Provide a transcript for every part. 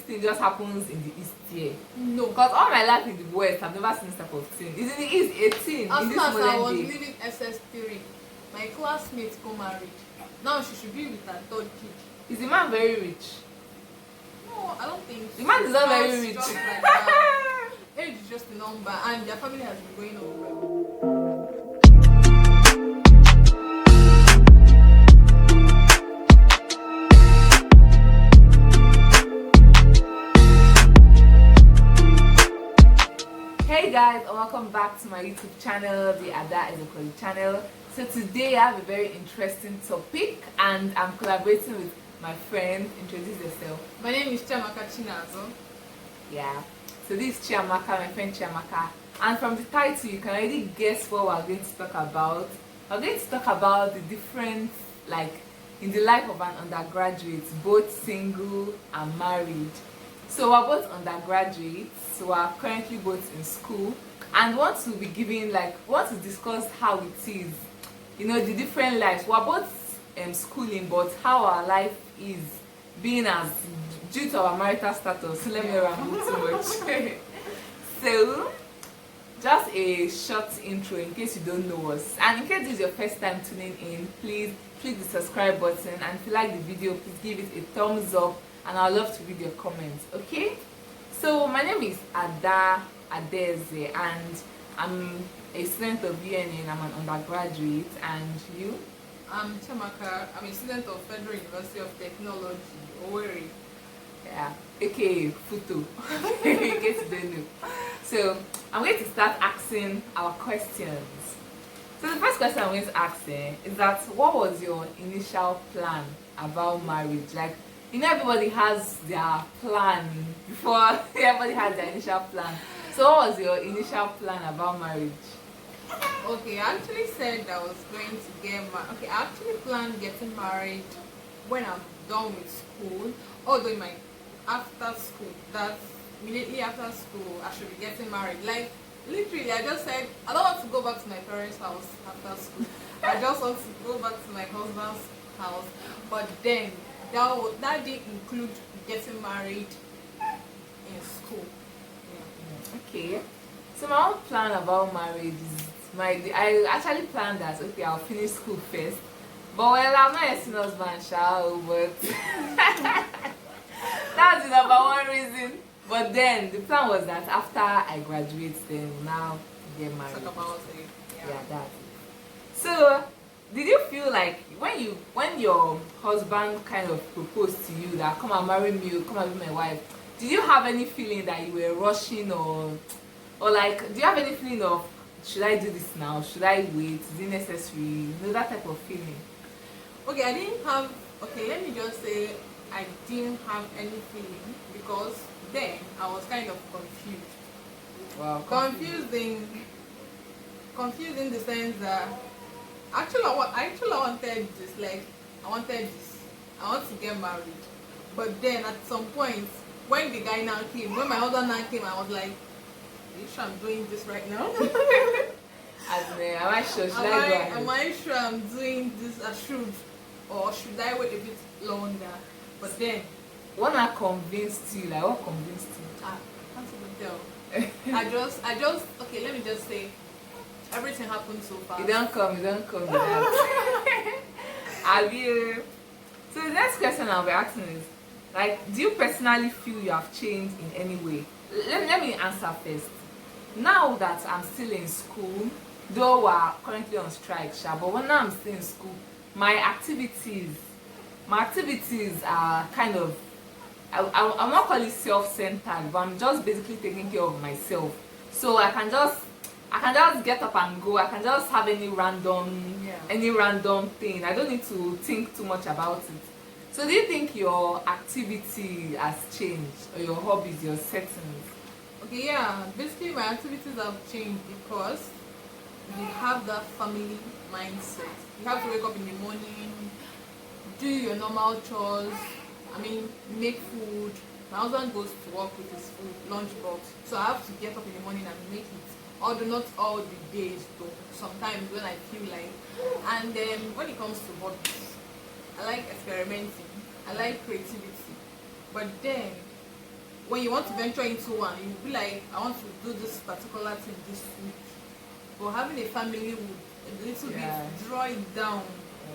thing just happens in the East here. No. Because all my life in the West, I've never seen this type of thing. It's in the East, a thing. As in soon this as I was modern day. leaving SS3, my classmates got married. Now she should be with her third kid. Is the man very rich? No, I don't think The man is not very rich. Just like that. Age is just a number, and their family has been going on well. Hey guys, and welcome back to my YouTube channel, the Ada Ezekweli channel. So today I have a very interesting topic, and I'm collaborating with my friend. Introduce yourself. My name is Chiamaka Chinazo. Yeah. So this is Chiamaka, my friend Chiamaka. And from the title, you can already guess what we're going to talk about. We're going to talk about the difference, like, in the life of an undergraduate, both single and married. So we're both undergraduates, so we're currently both in school, and want to be giving, want to discuss how it is, the different lives. We're both schooling, but how our life is being as due to our marital status. Let me ramble too much. So just a short intro in case you don't know us, and in case this is your first time tuning in, please click the subscribe button, and if you like the video, please give it a thumbs up, and I'd love to read your comments. Okay, so my name is Ada Adeze, and I'm a student of UNN. I'm an undergraduate. And you? I'm Chiamaka. I'm a student of Federal University of Technology, Owerri. Yeah, aka Futo. In case you don't know. So I'm going to start asking our questions. So the first question I'm going to ask is that what was your initial plan about marriage? Like, everybody has their plan before everybody has their initial plan. So what was your initial plan about marriage? Okay, I actually said I was going to get married. Okay, I actually planned getting married when I'm done with school. Although in my after school, that immediately after school, I should be getting married. Like, literally, I just said, I don't want to go back to my parents' house after school. I just want to go back to my husband's house. But then, that did include getting married in school. Yeah. Okay. So my own plan about marriage is I actually planned that, okay, I'll finish school first. But well, I'm not a senior husband, but that's the number one reason. But then the plan was that after I graduate, then now get married. Talk about it. Yeah, that's it. So did you feel like when your husband kind of proposed to you that come and marry me, or come and be my wife, did you have any feeling that you were rushing, or like, do you have any feeling of, should I do this now? Should I wait? Is it necessary? That type of feeling. Okay, let me just say I didn't have any feeling, because then I was kind of confused. Wow. Confused in the sense that actually I wanted this, like, I want to get married. But then at some point, when the guy now came, when my husband now came, I was like, are you sure I'm doing this right now? Am I sure? Am I sure I'm doing this? I should, or should I wait a bit longer? But then, what convinced you? Like, what convinced you? I can't even tell. I just okay, let me just say, everything happened so fast. You don't come. Have you? So the next question I'll be asking is, like, do you personally feel you have changed in any way? Let me answer first. Now that I'm still in school, though we're currently on strike, but when I'm still in school, my activities are kind of, I'm not calling it self-centered, but I'm just basically taking care of myself. So I can just get up and go. I can just have any random thing. I don't need to think too much about it. So do you think your activity has changed, or your hobbies, your settings? Okay, yeah. Basically, my activities have changed because we have that family mindset. You have to wake up in the morning, do your normal chores. Make food. My husband goes to work with his food lunchbox, so I have to get up in the morning and make it. Although not all the days, though. Sometimes when I feel like. And then when it comes to hobbies, I like experimenting. I like creativity. But then when you want to venture into one, you'll be like, I want to do this particular thing this week. But having a family would a little bit draw it down.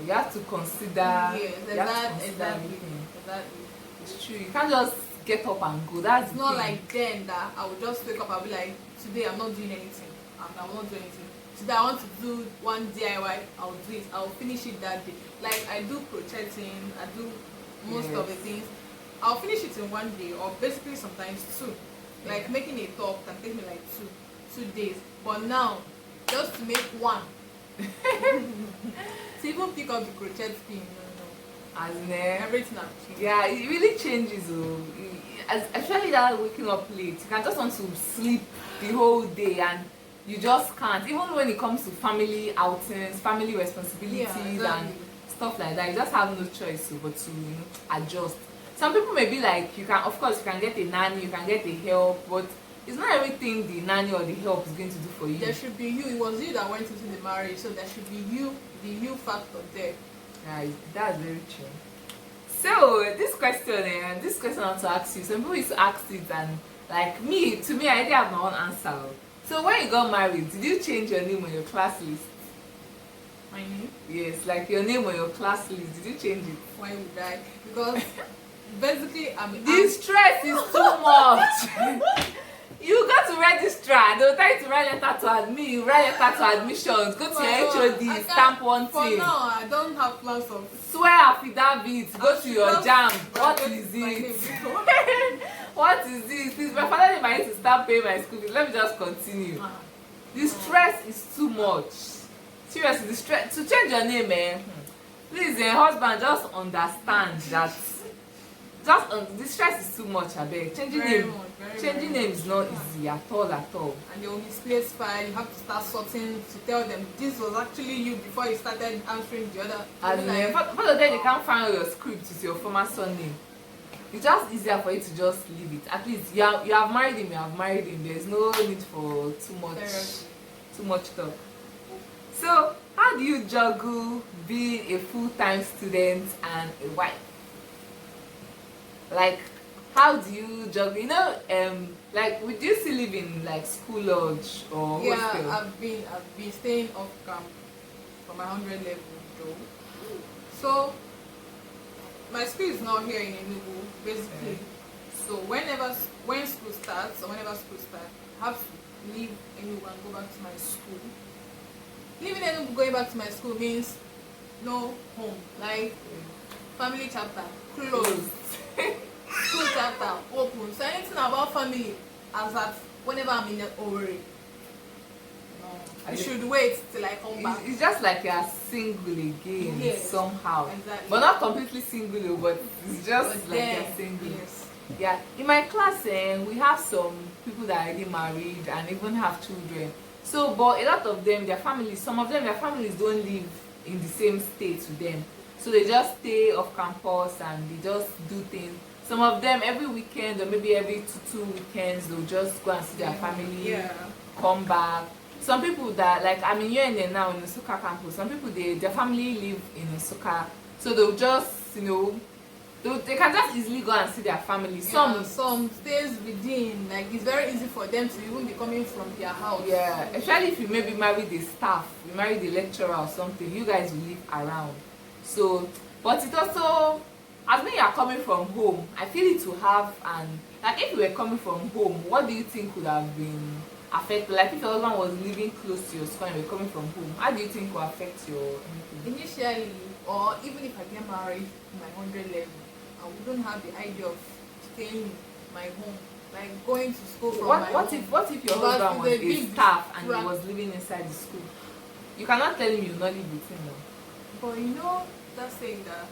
You have to consider. Yes, Exactly. Exactly. It's true. You can't just get up and go. That's it's not like then that I would just wake up and be like, today I'm not doing anything. I will not do anything. Today I want to do one DIY. I'll do it. I'll finish it that day. Like I do crocheting. I do most of the things. I'll finish it in one day, or basically sometimes two. Like making a top can take me like two days. But now, just to make one, to even pick up the crochet pin, everything has changed. Yeah, it really changes. Especially that waking up late, you can just want to sleep the whole day, and you just can't. Even when it comes to family outings, family responsibilities, and stuff like that, you just have no choice but to adjust. Some people may be like, you can, of course, you can get a nanny, you can get a help, but it's not everything the nanny or the help is going to do for you. There should be you. It was you that went into the marriage, so there should be you, the you factor there. Yeah, that's very true. So this question I want to ask you. Some people used to ask it, and like to me, I already have my own answer. So when you got married, did you change your name on your class list? My name? Yes, like your name on your class list. Did you change it? Why would I? Because basically, the stress is too much. You go to registrar, they'll tell you to write letter to admit, you write letter to admissions, go to your HOD, stamp one thing. For now, I don't have plans of swear affidavit, go to your jam. What is it? What is this? Please, my father name I need to start paying my school fees. Let me just continue. The stress is too much. Seriously, the stress to change your name, please, husband, just understand that. The stress is too much. Abeg, changing name is not easy at all. And your misplaced file, you have to start sorting to tell them this was actually you before you started answering the other. And for the day they can't find your script with your former surname. It's just easier for you to just leave it. At least you have married him. There's no need for too much talk. So how do you juggle being a full-time student and a wife? Like, how do you juggle? Like, would you still live in like school lodge or hostel? Yeah, I've been staying off camp for my 100 level though. So my school is not here in Enugu, basically. So when school starts, I have to leave Enugu and go back to my school. Leaving Enugu, going back to my school means no home, like family chapter closed. School chapter open. So anything about family as that whenever I'm in Owerri, you should wait till I come back. It's just like you're single again, somehow. Exactly. But not completely single, but it's just like you're single. Yes. Yeah. In my class, we have some people that are already married and even have children. So, but a lot of them, their families don't live in the same state with them. So they just stay off campus and they just do things. Some of them every weekend or maybe every two weekends they'll just go and see their family, come back. Some people that like here and there now in the Nsukka campus, some people their family live in Nsukka, so they'll just they can just easily go and see their family. Some stays within, like it's very easy for them to even be coming from their house. Yeah, especially if you maybe marry the staff, you marry the lecturer or something, you guys will live around. So, but it also, as when you are coming from home, I feel it will have like if you were coming from home, what do you think would have been affected? Like if your husband was living close to your school and you were coming from home, how do you think it will affect your anything? Initially, or even if I get married in my 100 level, I wouldn't have the idea of staying in my home, like going to school from my home. What if your husband was a staff and he was living inside the school? You cannot tell him you not live with him now. But that's saying that,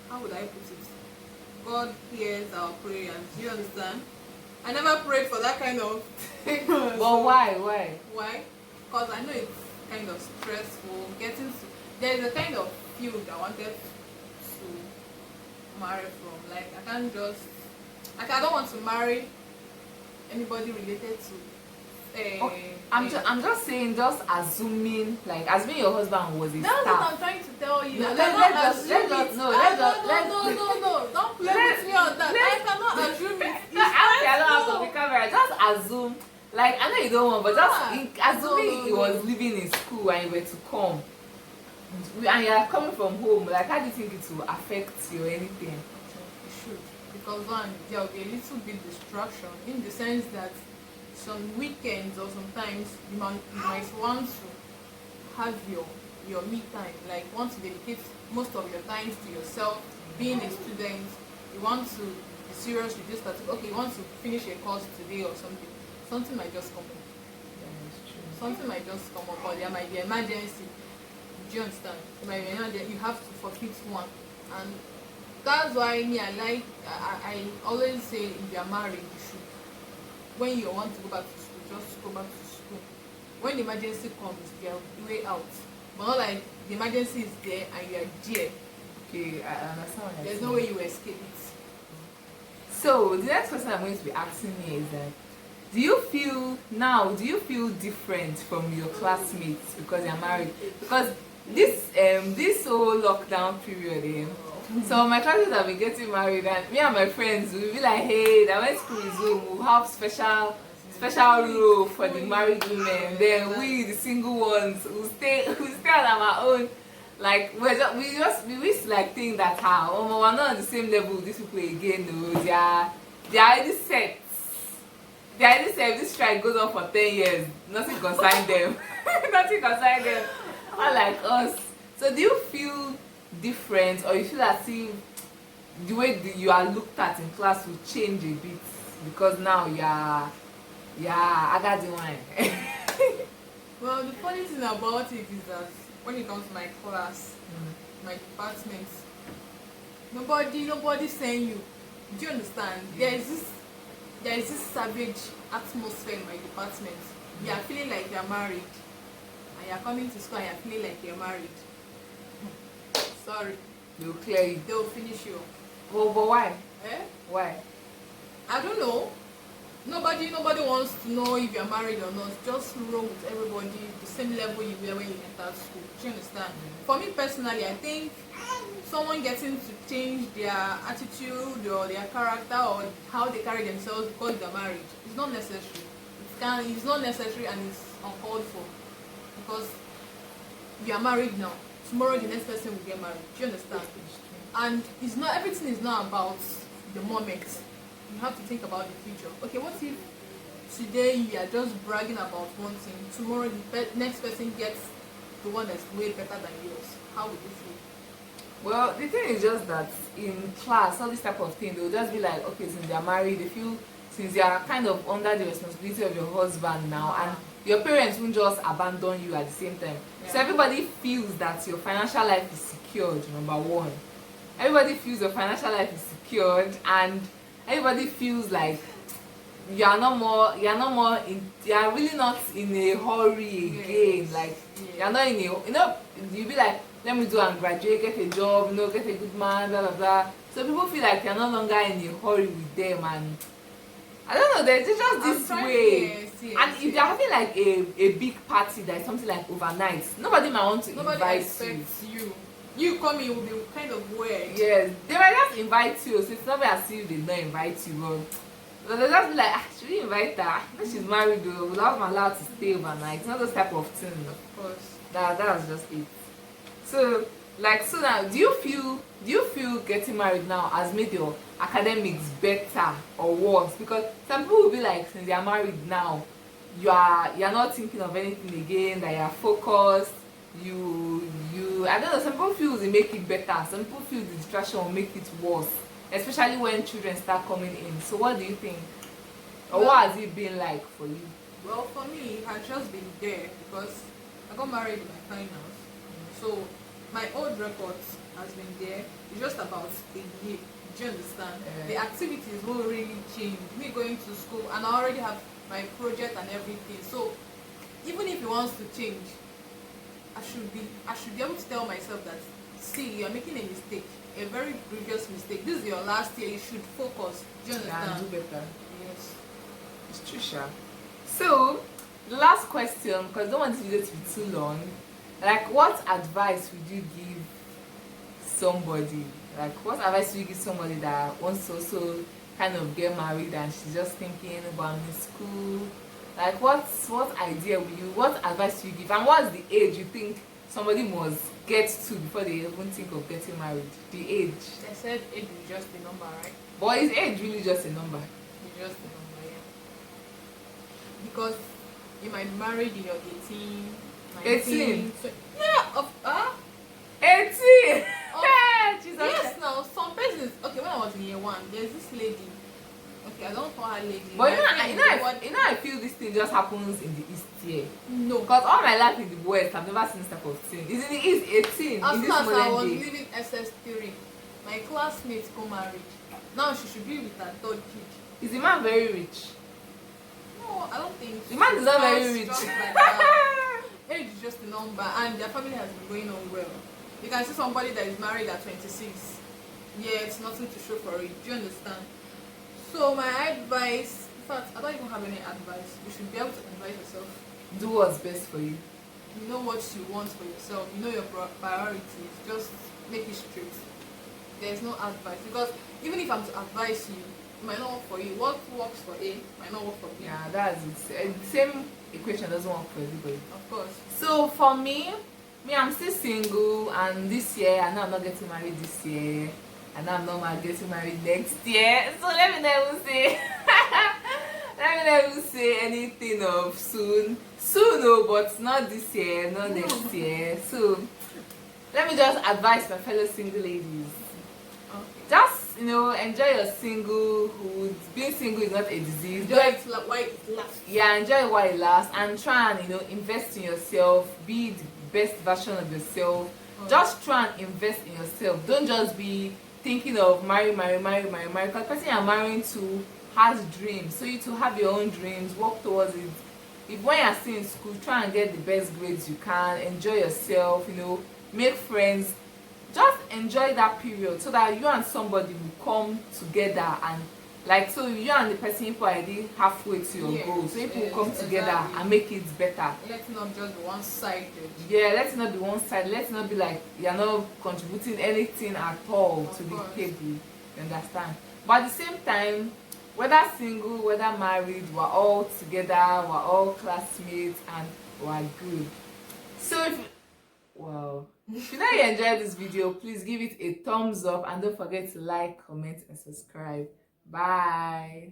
how would I put it? God hears our prayers. Do you understand? I never prayed for that kind of thing. But why? Why? Because I know it's kind of stressful. There's a kind of field I wanted to marry from. Like I don't want to marry anybody related to. I'm just saying, just assuming your husband was a staff. That's what I'm trying to tell you. No, don't play with me on that. I assume, like, I know you don't want, but just assuming No. he was living in school and you were to come, and you are coming from home, like, how do you think it will affect you or anything? It should, because one, there will be a little bit distraction in the sense that some weekends or sometimes you might want to have your me time, like want to dedicate most of your time to yourself. Being a student, you want to be serious with this particular, okay, you want to finish a course today or something might just come up. Something might just come up, or there might be an emergency. Do you understand? There might be an emergency, you have to forfeit one. And that's why me, I always say, if you are married, you should, when you want to go back to school, just go back to school. When the emergency comes, you are way out. But not like the emergency is there and you are there. Okay, I understand what you're There's saying. no way you escape it. So the next question I'm going to be asking you is that, do you feel different from your classmates because you're married? Because this whole lockdown period, so my classmates have been getting married, and me and my friends will be like, hey, that when school resume, we'll have special rule for the married women. Then we, the single ones, will stay on our own. Like, we wish like think that we're not on the same level with these people again. No, they are already set. They are already set. If this strike goes on for 10 years, nothing concern them. Nothing concern them. Unlike us. So do you feel different, or you feel as if the way you are looked at in class will change a bit because now I got the one? Well, the funny thing about it is that when it comes to my class, my department, nobody saying you. Do you understand? There is this savage atmosphere in my department. You are feeling like you are married, and you are coming to school and you are feeling like you are married. Sorry. They'll clear you. They will finish you. Well, but why? Eh? Why? I don't know. Nobody wants to know if you're married or not. Just roll with everybody the same level you were when you entered school. Do you understand? For me personally, I think someone getting to change their attitude or their character or how they carry themselves because they're married is not necessary. It's not necessary and it's uncalled for. Because you are married now. Tomorrow the next person will get married. Do you understand? And it's not, everything is not about the moment. You have to think about the future. Okay, what if today you are just bragging about one thing, tomorrow the next person gets the one that's way better than yours? How would you feel? Well, the thing is just that in class, all this type of thing, they'll just be like, okay, since they are married, they feel, since they are kind of under the responsibility of your husband now, and your parents won't just abandon you at the same time. So everybody feels that your financial life is secured, number one. Everybody feels your financial life is secured, and everybody feels like you are really not in a hurry again. Like you're not in a, you'll be like, let me do and graduate, get a job, get a good man, blah blah blah. So people feel like you're no longer in a hurry with them, and I don't know, there's just this way. And if they're having like a big party that is something like overnight, nobody might want to invite you. You coming will be kind of weird. Yes, they might just invite you, so it's not as if they don't invite you. But they'll just be like, should we invite her? No, she's married though, we'll have allowed to stay overnight. It's not those type of things. Of course. That was just it. So now, do you feel getting married now has made your academics better or worse? Because some people will be like, since they are married now, you're not thinking of anything again, that you're focused. I don't know, some people feel they make it better, some people feel the distraction will make it worse, especially when children start coming in. So what do you think, or what has it been like for you? Well, for me, it has just been there because I got married in my finals. So my old records has been there. It's just about a year. Do you understand? The activities will really change. Me going to school, and I already have my project and everything. So even if it wants to change, I should be able to tell myself that, see, you're making a mistake, a very grievous mistake. This is your last year. You should focus. Do you understand? Do better. Yes. It's true, sure. So, last question, because I don't want this video to be too long. Like, what advice would you give somebody? Like, what advice would you give somebody that wants to also kind of get married and she's just thinking about in school, like what idea will you, what advice do you give, and what's the age you think somebody must get to before they even think of getting married? The age. They said age is just a number, right? But is age really just a number? It's just a number, yeah. Because you might be married in your 18, 18? Yeah, 18! Oh, Jesus. yes, now some persons. Okay, when I was in year 1, there's this lady. Okay, I don't call her lady. But My friend, I feel this thing just happens in the east here. no. Because all my life in the west, I've never seen this type of thing. It's in the east, 18 As in soon this as I was modern day. leaving SS3, my classmates got married. Now she should be with her third kid. Is the man very rich? No, I don't think The man is not very Just- rich. just like that. Age is just a number, and their family has been going on well. You can see somebody that is married at 26. Yeah, it's nothing to show for it. Do you understand? So my advice, in fact, I don't even have any advice. You should be able to advise yourself. Do what's best for you. You know what you want for yourself. You know your priorities. Just make it straight. There's no advice, because even if I'm to advise you, it might not work for you. What works for A might not work for B. Yeah, that's it. The same equation doesn't work for everybody. Of course. So for me, I'm still single, and this year I know I'm not getting married this year, and I'm not getting married next year. So let me never say let me never say anything of soon. Soon, no, but not this year, not next year. So let me just advise my fellow single ladies. Okay. Just enjoy your singlehood. Being single is not a disease. Enjoy it while it lasts. Yeah, enjoy it while it lasts, and try and invest in yourself. Be the best version of yourself. Just try and invest in yourself. Don't just be thinking of marry. Because the person you're marrying to has dreams, so you to have your own dreams, work towards it. If when you're still in school, try and get the best grades you can. Enjoy yourself. Make friends. Just enjoy that period, so that you and somebody will come together, and so you and the person people are already halfway to your goal, so people will come together and make it better. Let it not just be one-sided. Yeah, let it not be one side. Let it not be like you're not contributing anything at all to the table. You understand? But at the same time, whether single, whether married, we're all together, we're all classmates, and we're good. So if you know you enjoyed this video, please give it a thumbs up, and don't forget to like, comment, and subscribe. Bye.